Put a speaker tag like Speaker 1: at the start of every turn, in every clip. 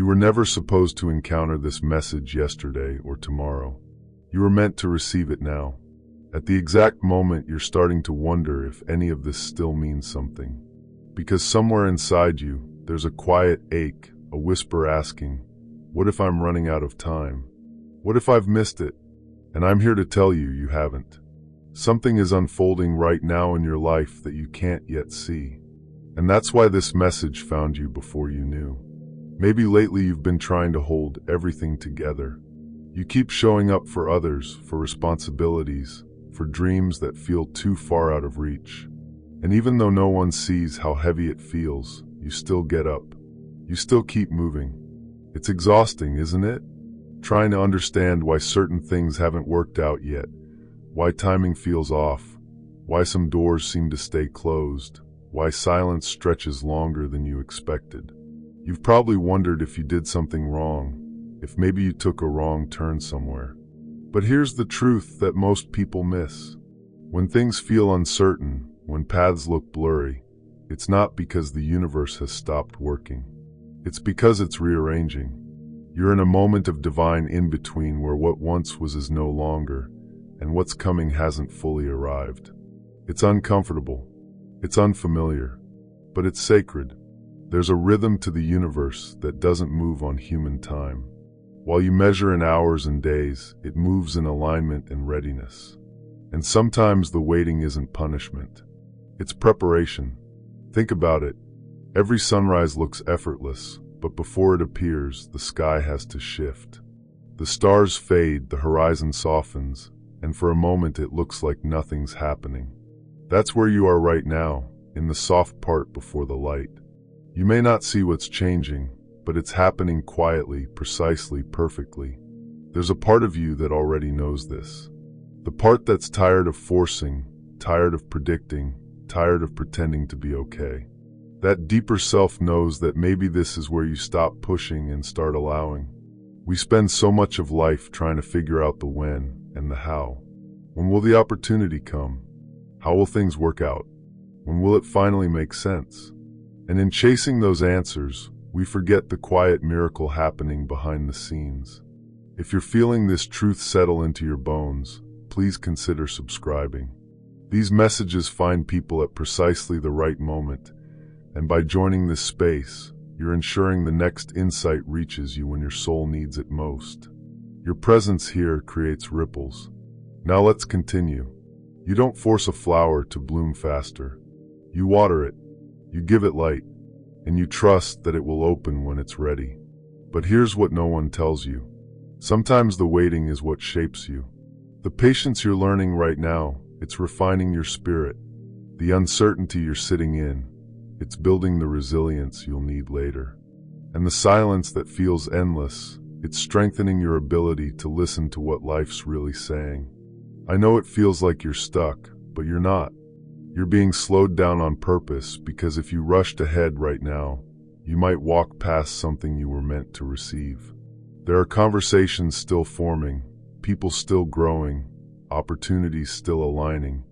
Speaker 1: You were never supposed to encounter this message yesterday or tomorrow. You were meant to receive it now. At the exact moment you're starting to wonder if any of this still means something. Because somewhere inside you, there's a quiet ache, a whisper asking, what if I'm running out of time? What if I've missed it? And I'm here to tell you, you haven't. Something is unfolding right now in your life that you can't yet see. And that's why this message found you before you knew. Maybe lately you've been trying to hold everything together. You keep showing up for others, for responsibilities, for dreams that feel too far out of reach. And even though no one sees how heavy it feels, you still get up. You still keep moving. It's exhausting, isn't it? Trying to understand why certain things haven't worked out yet, why timing feels off, why some doors seem to stay closed, why silence stretches longer than you expected. You've probably wondered if you did something wrong, if maybe you took a wrong turn somewhere. But here's the truth that most people miss. When things feel uncertain, when paths look blurry, it's not because the universe has stopped working. It's because it's rearranging. You're in a moment of divine in-between where what once was is no longer, and what's coming hasn't fully arrived. It's uncomfortable. It's unfamiliar. But it's sacred. There's a rhythm to the universe that doesn't move on human time. While you measure in hours and days, it moves in alignment and readiness. And sometimes the waiting isn't punishment. It's preparation. Think about it. Every sunrise looks effortless, but before it appears, the sky has to shift. The stars fade, the horizon softens, and for a moment it looks like nothing's happening. That's where you are right now, in the soft part before the light. You may not see what's changing, but it's happening quietly, precisely, perfectly. There's a part of you that already knows this. The part that's tired of forcing, tired of predicting, tired of pretending to be okay. That deeper self knows that maybe this is where you stop pushing and start allowing. We spend so much of life trying to figure out the when and the how. When will the opportunity come? How will things work out? When will it finally make sense? And in chasing those answers, we forget the quiet miracle happening behind the scenes. If you're feeling this truth settle into your bones, please consider subscribing. These messages find people at precisely the right moment, and by joining this space, you're ensuring the next insight reaches you when your soul needs it most. Your presence here creates ripples. Now let's continue. You don't force a flower to bloom faster. You water it. You give it light, and you trust that it will open when it's ready. But here's what no one tells you. Sometimes the waiting is what shapes you. The patience you're learning right now, it's refining your spirit. The uncertainty you're sitting in, it's building the resilience you'll need later. And the silence that feels endless, it's strengthening your ability to listen to what life's really saying. I know it feels like you're stuck, but you're not. You're being slowed down on purpose because if you rushed ahead right now, you might walk past something you were meant to receive. There are conversations still forming, people still growing, opportunities still aligning,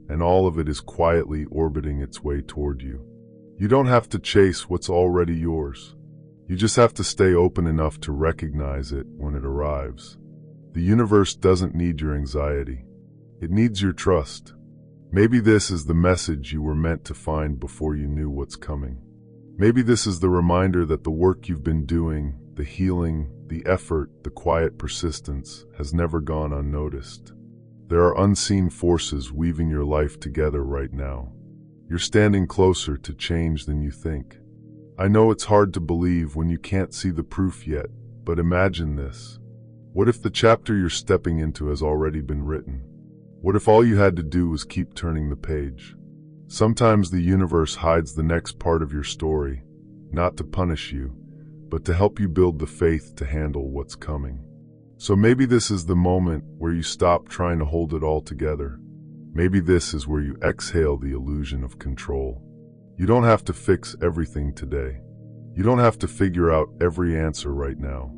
Speaker 1: and all of it is quietly orbiting its way toward you. You don't have to chase what's already yours. You just have to stay open enough to recognize it when it arrives. The universe doesn't need your anxiety. It needs your trust. Maybe this is the message you were meant to find before you knew what's coming. Maybe this is the reminder that the work you've been doing, the healing, the effort, the quiet persistence, has never gone unnoticed. There are unseen forces weaving your life together right now. You're standing closer to change than you think. I know it's hard to believe when you can't see the proof yet, but imagine this. What if the chapter you're stepping into has already been written? What if all you had to do was keep turning the page? Sometimes the universe hides the next part of your story, not to punish you, but to help you build the faith to handle what's coming. So maybe this is the moment where you stop trying to hold it all together. Maybe this is where you exhale the illusion of control. You don't have to fix everything today. You don't have to figure out every answer right now.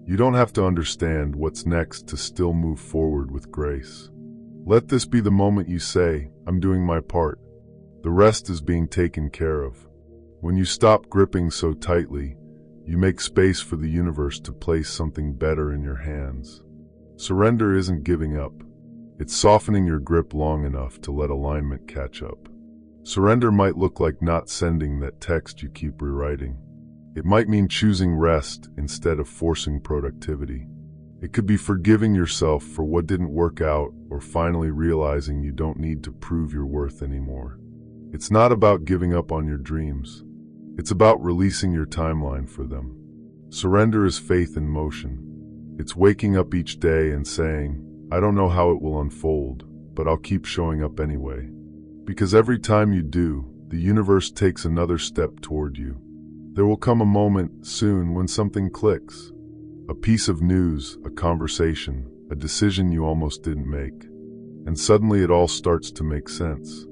Speaker 1: You don't have to understand what's next to still move forward with grace. Let this be the moment you say, I'm doing my part. The rest is being taken care of. When you stop gripping so tightly, You make space for the universe to place something better in your hands. Surrender isn't giving up. It's softening your grip long enough to let alignment catch up. Surrender might look like not sending that text you keep rewriting. It might mean choosing rest instead of forcing productivity. It could be forgiving yourself for what didn't work out, or finally realizing you don't need to prove your worth anymore. It's not about giving up on your dreams. It's about releasing your timeline for them. Surrender is faith in motion. It's waking up each day and saying, I don't know how it will unfold, but I'll keep showing up anyway. Because every time you do, the universe takes another step toward you. There will come a moment soon when something clicks. A piece of news, a conversation, a decision you almost didn't make. And suddenly it all starts to make sense.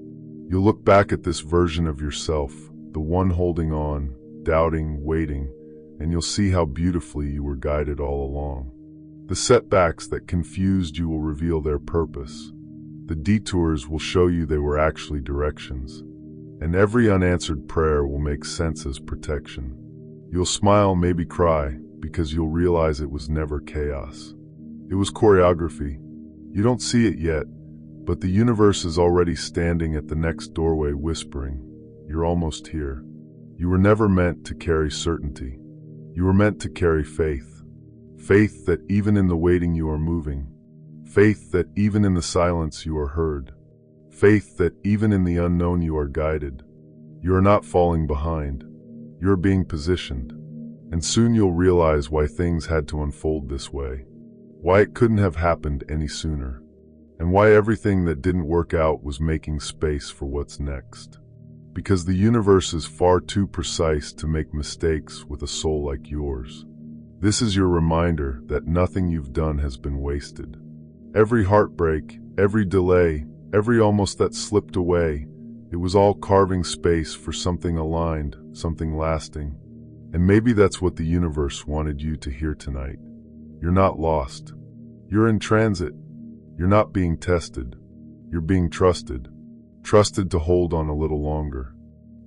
Speaker 1: You'll look back at this version of yourself, the one holding on, doubting, waiting, and you'll see how beautifully you were guided all along. The setbacks that confused you will reveal their purpose. The detours will show you they were actually directions. And every unanswered prayer will make sense as protection. You'll smile, maybe cry, because you'll realize it was never chaos. It was choreography. You don't see it yet, but the universe is already standing at the next doorway whispering, you're almost here. You were never meant to carry certainty. You were meant to carry faith. Faith that even in the waiting you are moving. Faith that even in the silence you are heard. Faith that even in the unknown you are guided. You are not falling behind. You are being positioned. And soon you'll realize why things had to unfold this way. Why it couldn't have happened any sooner. And why everything that didn't work out was making space for what's next. Because the universe is far too precise to make mistakes with a soul like yours. This is your reminder that nothing you've done has been wasted. Every heartbreak, every delay, every almost that slipped away, it was all carving space for something aligned, something lasting. And maybe that's what the universe wanted you to hear tonight. You're not lost. You're in transit. You're not being tested. You're being trusted. Trusted to hold on a little longer.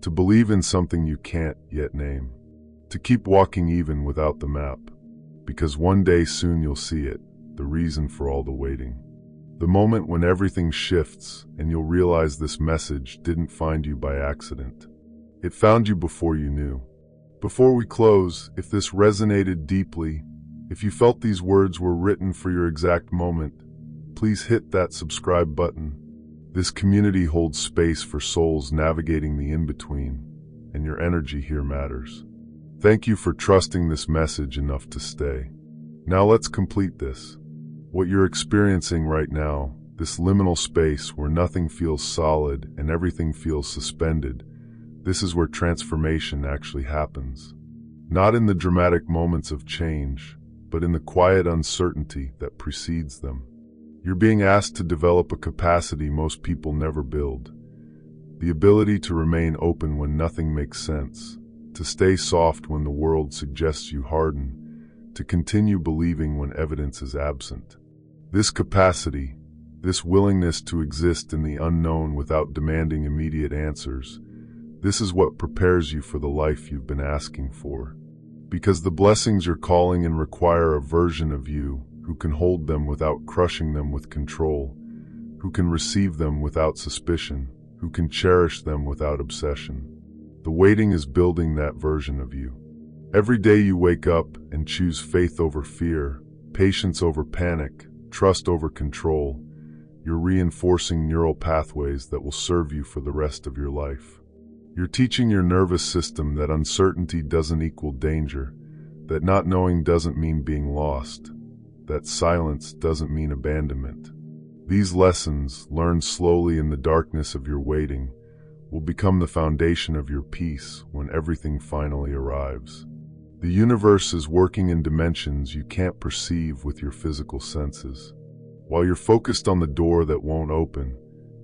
Speaker 1: To believe in something you can't yet name. To keep walking even without the map. Because one day soon you'll see it, the reason for all the waiting. The moment when everything shifts and you'll realize this message didn't find you by accident. It found you before you knew. Before we close, if this resonated deeply, if you felt these words were written for your exact moment, please hit that subscribe button. This community holds space for souls navigating the in-between, and your energy here matters. Thank you for trusting this message enough to stay. Now let's complete this. What you're experiencing right now, this liminal space where nothing feels solid and everything feels suspended, this is where transformation actually happens. Not in the dramatic moments of change, but in the quiet uncertainty that precedes them. You're being asked to develop a capacity most people never build. The ability to remain open when nothing makes sense, to stay soft when the world suggests you harden, to continue believing when evidence is absent. This capacity, this willingness to exist in the unknown without demanding immediate answers, this is what prepares you for the life you've been asking for. Because the blessings you're calling in require a version of you who can hold them without crushing them with control, who can receive them without suspicion, who can cherish them without obsession. The waiting is building that version of you. Every day you wake up and choose faith over fear, patience over panic, trust over control, you're reinforcing neural pathways that will serve you for the rest of your life. You're teaching your nervous system that uncertainty doesn't equal danger, that not knowing doesn't mean being lost, that silence doesn't mean abandonment. These lessons, learned slowly in the darkness of your waiting, will become the foundation of your peace when everything finally arrives. The universe is working in dimensions you can't perceive with your physical senses. While you're focused on the door that won't open,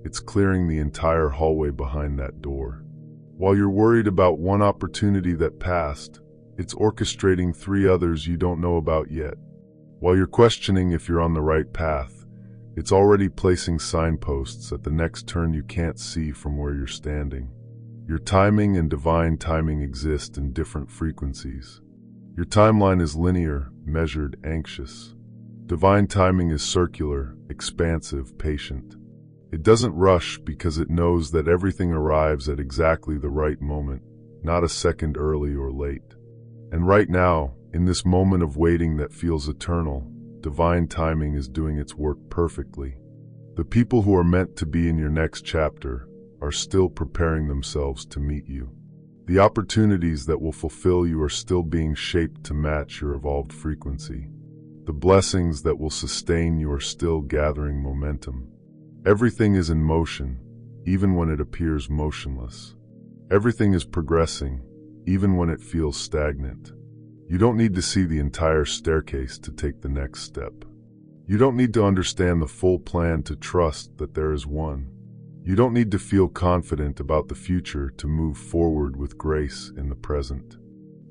Speaker 1: it's clearing the entire hallway behind that door. While you're worried about one opportunity that passed, it's orchestrating 3 others you don't know about yet. While you're questioning if you're on the right path, it's already placing signposts at the next turn you can't see from where you're standing. Your timing and divine timing exist in different frequencies. Your timeline is linear, measured, anxious. Divine timing is circular, expansive, patient. It doesn't rush because it knows that everything arrives at exactly the right moment, not a second early or late. And right now, in this moment of waiting that feels eternal, divine timing is doing its work perfectly. The people who are meant to be in your next chapter are still preparing themselves to meet you. The opportunities that will fulfill you are still being shaped to match your evolved frequency. The blessings that will sustain you are still gathering momentum. Everything is in motion, even when it appears motionless. Everything is progressing, even when it feels stagnant. You don't need to see the entire staircase to take the next step. You don't need to understand the full plan to trust that there is one. You don't need to feel confident about the future to move forward with grace in the present.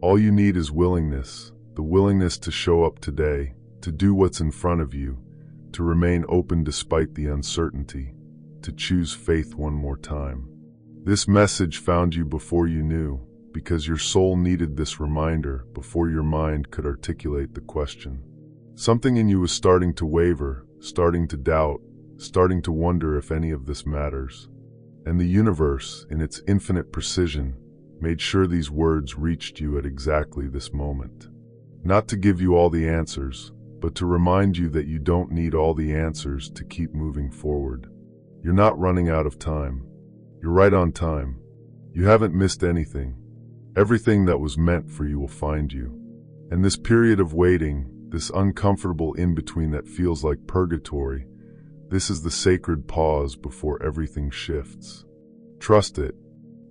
Speaker 1: All you need is willingness, the willingness to show up today, to do what's in front of you, to remain open despite the uncertainty, to choose faith one more time. This message found you before you knew, because your soul needed this reminder before your mind could articulate the question. Something in you was starting to waver, starting to doubt, starting to wonder if any of this matters. And the universe, in its infinite precision, made sure these words reached you at exactly this moment. Not to give you all the answers, but to remind you that you don't need all the answers to keep moving forward. You're not running out of time. You're right on time. You haven't missed anything. Everything that was meant for you will find you. And this period of waiting, this uncomfortable in-between that feels like purgatory, this is the sacred pause before everything shifts. Trust it.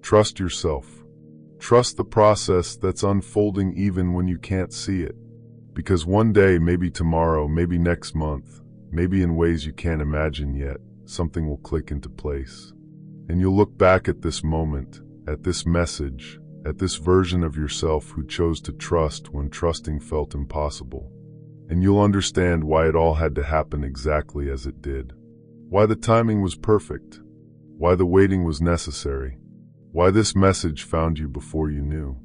Speaker 1: Trust yourself. Trust the process that's unfolding even when you can't see it. Because one day, maybe tomorrow, maybe next month, maybe in ways you can't imagine yet, something will click into place. And you'll look back at this moment, at this message, at this version of yourself who chose to trust when trusting felt impossible. And you'll understand why it all had to happen exactly as it did. Why the timing was perfect. Why the waiting was necessary. Why this message found you before you knew.